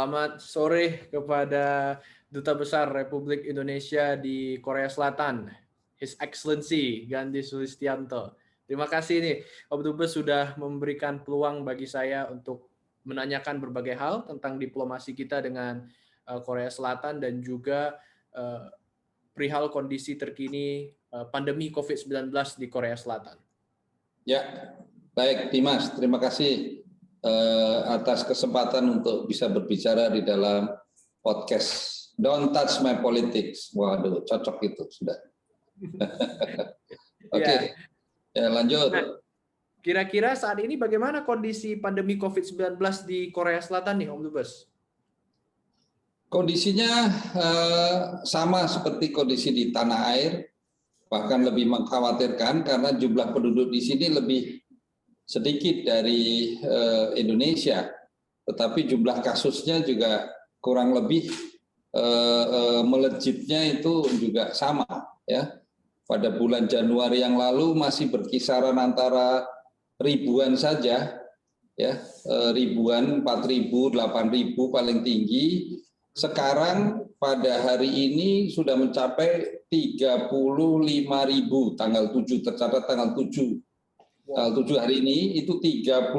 Selamat sore kepada Duta Besar Republik Indonesia di Korea Selatan, His Excellency Gandhi Sulistianto. Terima kasih nih, Om Dubes sudah memberikan peluang bagi saya untuk menanyakan berbagai hal tentang diplomasi kita dengan Korea Selatan dan juga perihal kondisi terkini pandemi COVID-19 di Korea Selatan. Ya, baik Dimas, terima kasih atas kesempatan untuk bisa berbicara di dalam podcast Don't Touch My Politics. Waduh, cocok itu sudah. Oke, ya lanjut. Nah, kira-kira saat ini bagaimana kondisi pandemi COVID-19 di Korea Selatan nih, Om Dubes? Kondisinya sama seperti kondisi di tanah air, bahkan lebih mengkhawatirkan karena jumlah penduduk di sini lebih sedikit dari Indonesia, tetapi jumlah kasusnya juga kurang lebih melejitnya itu juga sama ya. Pada bulan Januari yang lalu masih berkisaran antara ribuan saja ya, ribuan, 4.000, 8.000 paling tinggi. Sekarang pada hari ini sudah mencapai 35.000, tanggal 7 tercatat tanggal 7 hari ini itu 35.000.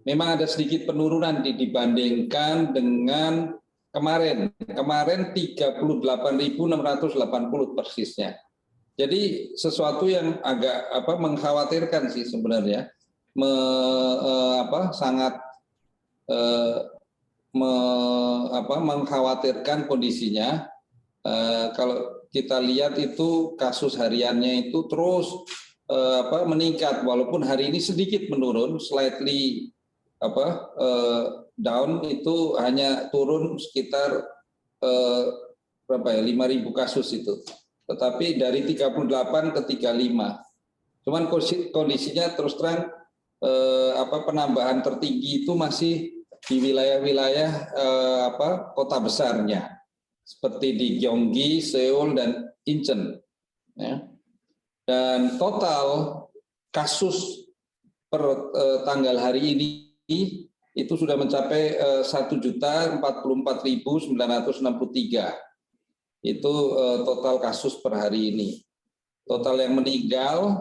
Memang ada sedikit penurunan dibandingkan dengan kemarin. Kemarin 38.680 persisnya. Jadi sesuatu yang agak mengkhawatirkan sih sebenarnya. Sangat mengkhawatirkan kondisinya. Kalau kita lihat itu kasus hariannya itu terus meningkat, walaupun hari ini sedikit menurun, slightly down, itu hanya turun sekitar 5.000 kasus itu, tetapi dari 38 ke 35. Cuman kondisinya terus terang penambahan tertinggi itu masih di wilayah-wilayah kota besarnya seperti di Gyeonggi, Seoul dan Incheon ya. Dan total kasus per tanggal hari ini itu sudah mencapai 1.044.963. Itu total kasus per hari ini. Total yang meninggal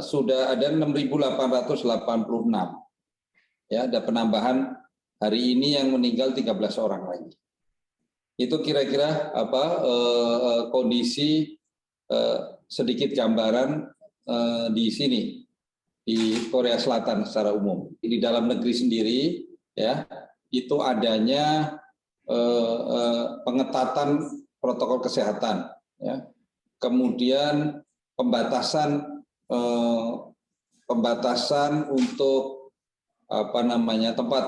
sudah ada 6.886. Ya, ada penambahan hari ini yang meninggal 13 orang lagi. Itu kira-kira kondisi sedikit gambaran di sini di Korea Selatan secara umum. Di dalam negeri sendiri ya itu adanya pengetatan protokol kesehatan ya. Kemudian pembatasan untuk tempat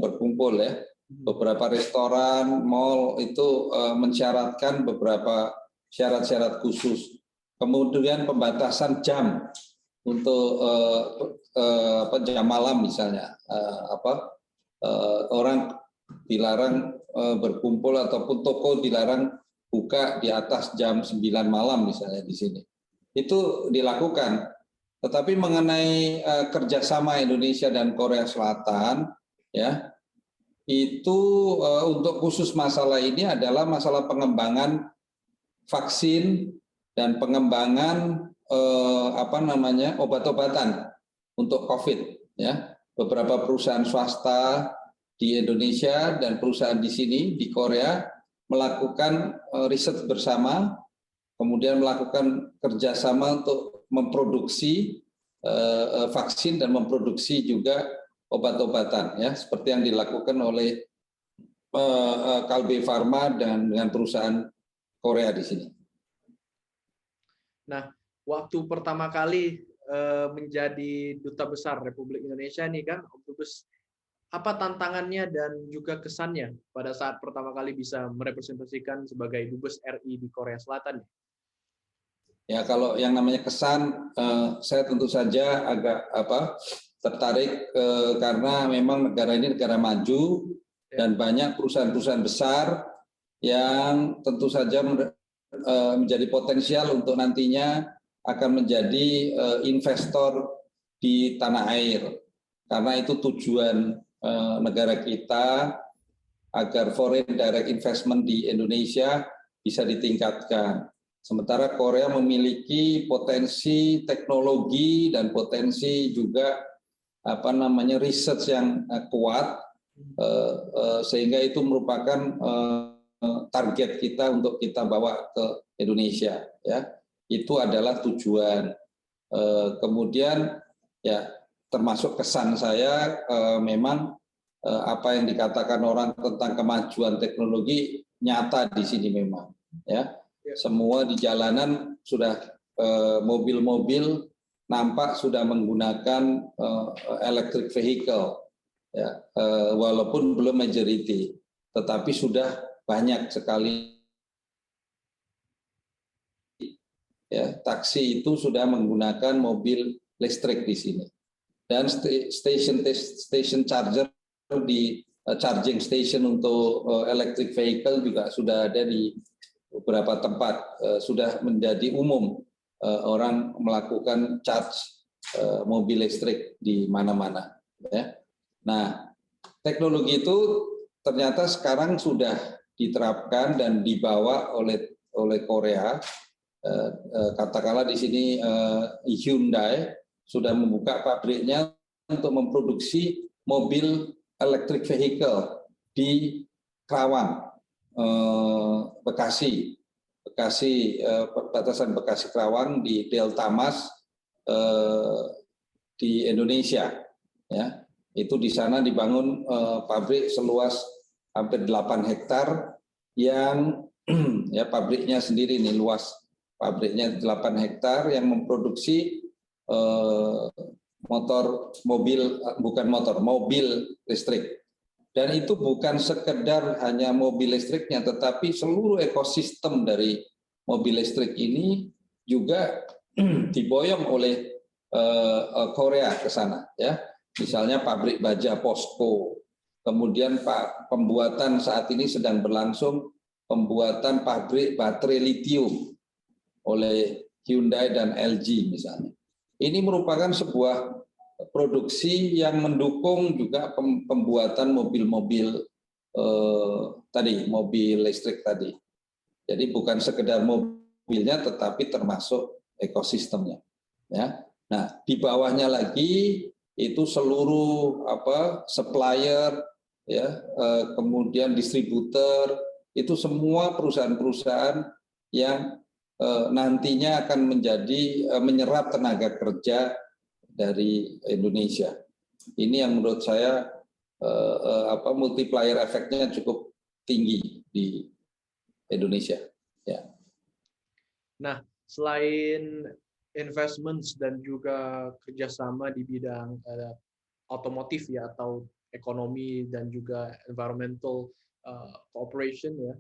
berkumpul ya. Beberapa restoran, mal itu mensyaratkan beberapa syarat-syarat khusus. Kemudian pembatasan jam untuk jam malam misalnya, orang dilarang berkumpul ataupun toko dilarang buka di atas jam 9 malam misalnya di sini. Itu dilakukan. Tetapi mengenai kerjasama Indonesia dan Korea Selatan, ya itu untuk khusus masalah ini adalah masalah pengembangan vaksin dan pengembangan obat-obatan untuk COVID ya. Beberapa perusahaan swasta di Indonesia dan perusahaan di sini di Korea melakukan riset bersama, kemudian melakukan kerjasama untuk memproduksi vaksin dan memproduksi juga obat-obatan ya, seperti yang dilakukan oleh Kalbe Farma dan dengan perusahaan Korea di sini. Nah, waktu pertama kali menjadi Duta Besar Republik Indonesia nih kan, Om Dubes, apa tantangannya dan juga kesannya pada saat pertama kali bisa merepresentasikan sebagai Dubes RI di Korea Selatan? Ya, kalau yang namanya kesan, saya tentu saja agak tertarik karena memang negara ini negara maju dan banyak perusahaan-perusahaan besar yang tentu saja menjadi potensial untuk nantinya akan menjadi investor di tanah air, karena itu tujuan negara kita agar foreign direct investment di Indonesia bisa ditingkatkan. Sementara Korea memiliki potensi teknologi dan potensi juga research yang kuat, sehingga itu merupakan target kita untuk kita bawa ke Indonesia. Ya, itu adalah tujuan. Kemudian ya termasuk kesan saya memang apa yang dikatakan orang tentang kemajuan teknologi nyata di sini memang, ya. Semua di jalanan sudah mobil-mobil nampak sudah menggunakan electric vehicle, ya, walaupun belum majority, tetapi sudah banyak sekali, ya, taksi itu sudah menggunakan mobil listrik di sini, dan station charger di charging station untuk electric vehicle juga sudah ada di beberapa tempat, sudah menjadi umum orang melakukan charge mobil listrik di mana-mana. Ya. Nah, teknologi itu ternyata sekarang sudah diterapkan dan dibawa oleh Korea. Katakanlah di sini Hyundai sudah membuka pabriknya untuk memproduksi mobil electric vehicle di Kerawang, Bekasi, perbatasan Bekasi Kerawang di Delta Mas di Indonesia. Ya, itu di sana dibangun pabrik seluas hampir 8 hektar yang ya pabriknya sendiri nih, luas pabriknya 8 hektar yang memproduksi mobil listrik. Dan itu bukan sekedar hanya mobil listriknya, tetapi seluruh ekosistem dari mobil listrik ini juga diboyong oleh Korea ke sana, ya. Misalnya pabrik baja POSCO, kemudian pembuatan saat ini sedang berlangsung pembuatan pabrik baterai litium oleh Hyundai dan LG misalnya. Ini merupakan sebuah produksi yang mendukung juga pembuatan mobil-mobil mobil listrik tadi. Jadi bukan sekedar mobilnya, tetapi termasuk ekosistemnya. Ya. Nah, di bawahnya lagi itu seluruh supplier, ya, kemudian distributor, itu semua perusahaan-perusahaan yang nantinya akan menyerap tenaga kerja dari Indonesia. Ini yang menurut saya multiplier efeknya cukup tinggi di Indonesia. Ya. Nah, selain investments dan juga kerjasama di bidang otomotif ya, atau ekonomi dan juga environmental cooperation ya,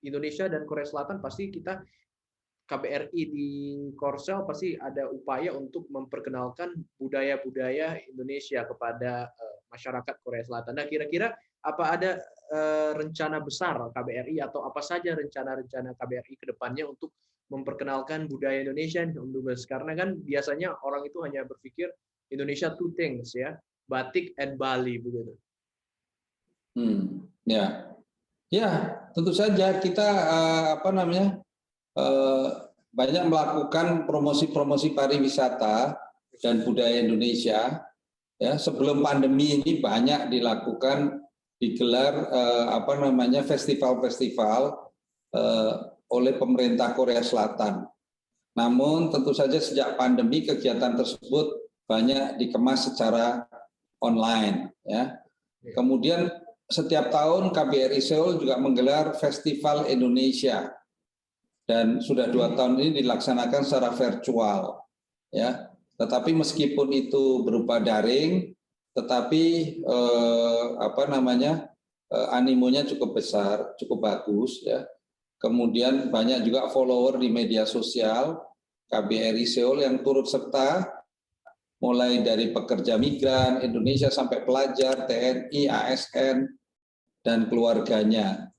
Indonesia dan Korea Selatan pasti kita KBRI di Korsel pasti ada upaya untuk memperkenalkan budaya-budaya Indonesia kepada masyarakat Korea Selatan. Nah, kira-kira apa ada rencana besar KBRI atau apa saja rencana-rencana KBRI ke depannya untuk memperkenalkan budaya Indonesia, Om Dubes? Karena kan biasanya orang itu hanya berpikir Indonesia two things, ya, batik and Bali begitu. Ya, tentu saja kita banyak melakukan promosi-promosi pariwisata dan budaya Indonesia. Ya, sebelum pandemi ini banyak digelar festival-festival oleh pemerintah Korea Selatan. Namun tentu saja sejak pandemi kegiatan tersebut banyak dikemas secara online. Ya. Kemudian setiap tahun KBRI Seoul juga menggelar Festival Indonesia. Dan sudah 2 tahun ini dilaksanakan secara virtual, ya. Tetapi meskipun itu berupa daring, tetapi animonya cukup besar, cukup bagus, ya. Kemudian banyak juga follower di media sosial KBRI Seoul yang turut serta, mulai dari pekerja migran Indonesia sampai pelajar, TNI, ASN, dan keluarganya.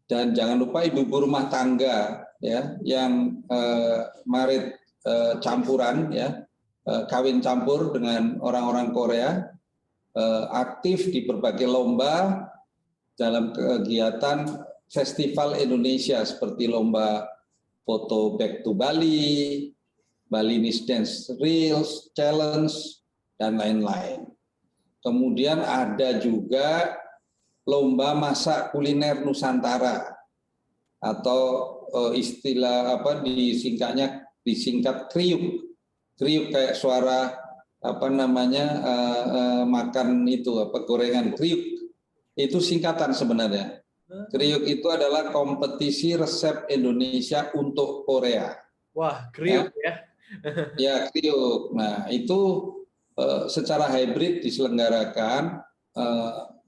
Dan jangan lupa ibu-ibu rumah tangga, ya, yang marit campuran, ya, kawin campur dengan orang-orang Korea, aktif di berbagai lomba dalam kegiatan Festival Indonesia seperti lomba foto Back to Bali, Balinese Dance Reels Challenge, dan lain-lain. Kemudian ada juga lomba masak kuliner Nusantara atau istilah apa disingkat kriuk. Kriuk kayak suara apa namanya makan itu apa gorengan kriuk. Itu singkatan sebenarnya. Kriuk itu adalah kompetisi resep Indonesia untuk Korea. Wah, kriuk ya. Ya, kriuk. Nah, itu secara hybrid diselenggarakan,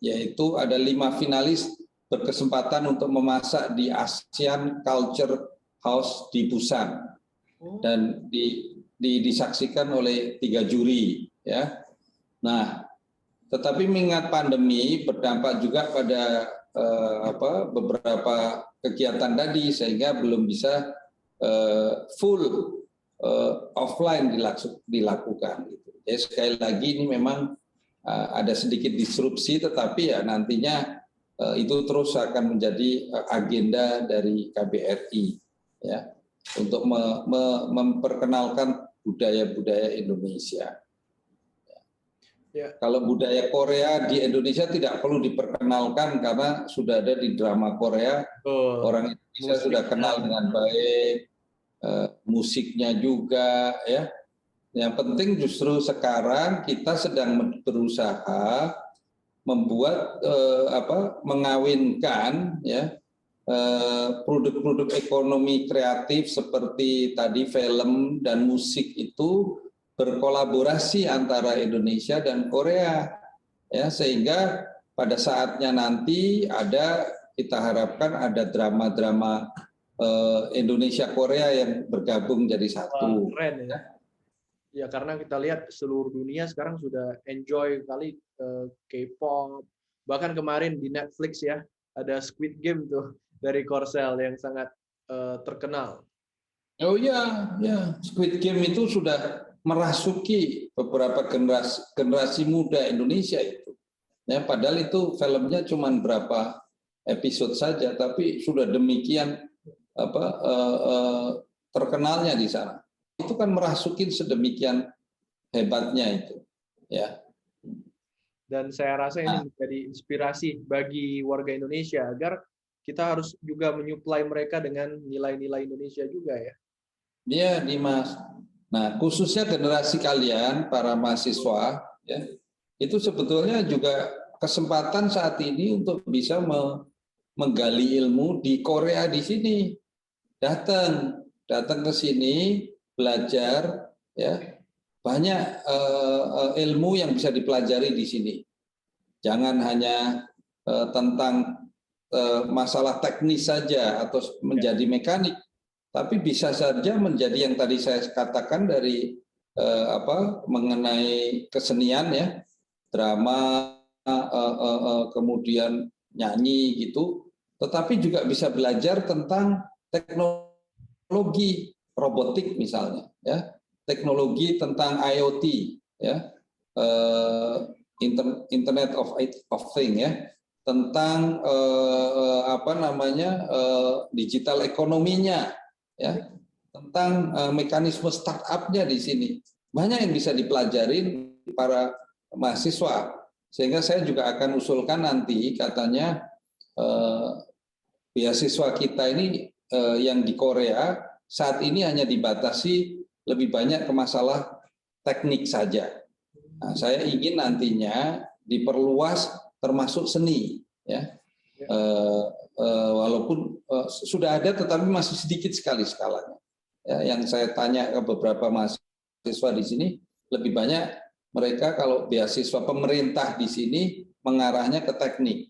yaitu ada 5 finalis berkesempatan untuk memasak di ASEAN Culture House di Busan. Dan disaksikan oleh 3 juri. Ya. Nah, tetapi mengingat pandemi berdampak juga pada beberapa kegiatan tadi sehingga belum bisa full offline dilakukan. Jadi sekali lagi ini memang ada sedikit disrupsi, tetapi ya nantinya itu terus akan menjadi agenda dari KBRI ya untuk memperkenalkan budaya-budaya Indonesia. Ya. Kalau budaya Korea di Indonesia tidak perlu diperkenalkan karena sudah ada di drama Korea. Orang Indonesia sudah kenal dengan baik, musiknya juga ya. Yang penting justru sekarang kita sedang berusaha membuat mengawinkan ya produk-produk ekonomi kreatif seperti tadi film dan musik itu berkolaborasi antara Indonesia dan Korea ya, sehingga pada saatnya nanti kita harapkan ada drama-drama Indonesia Korea yang bergabung jadi satu. Wah, keren ya. Ya karena kita lihat seluruh dunia sekarang sudah enjoy kali K-pop. Bahkan kemarin di Netflix ya ada Squid Game tuh dari Korsel yang sangat terkenal. Oh ya, Squid Game itu sudah merasuki beberapa generasi muda Indonesia itu. Ya, padahal itu filmnya cuma berapa episode saja, tapi sudah demikian terkenalnya di sana. Itu kan merasuki sedemikian hebatnya itu, ya. Dan saya rasa ini menjadi inspirasi bagi warga Indonesia agar kita harus juga menyuplai mereka dengan nilai-nilai Indonesia juga ya. Iya, Dimas. Nah, khususnya generasi kalian, para mahasiswa, ya, itu sebetulnya juga kesempatan saat ini untuk bisa menggali ilmu di Korea di sini. Datang ke sini, belajar, ya, banyak ilmu yang bisa dipelajari di sini. Jangan hanya tentang masalah teknis saja atau menjadi mekanik. Tapi bisa saja menjadi yang tadi saya katakan dari mengenai kesenian ya, drama, kemudian nyanyi gitu. Tetapi juga bisa belajar tentang teknologi robotik misalnya, ya, teknologi tentang IoT, ya, Internet of Things ya, tentang digital ekonominya. Ya, tentang mekanisme startup-nya di sini. Banyak yang bisa dipelajari para mahasiswa. Sehingga saya juga akan usulkan nanti katanya beasiswa kita ini yang di Korea saat ini hanya dibatasi lebih banyak ke masalah teknik saja. Nah, saya ingin nantinya diperluas termasuk seni. Ya. Walaupun sudah ada tetapi masih sedikit sekali skalanya. Ya, yang saya tanya ke beberapa mahasiswa di sini, lebih banyak mereka kalau beasiswa pemerintah di sini mengarahnya ke teknik.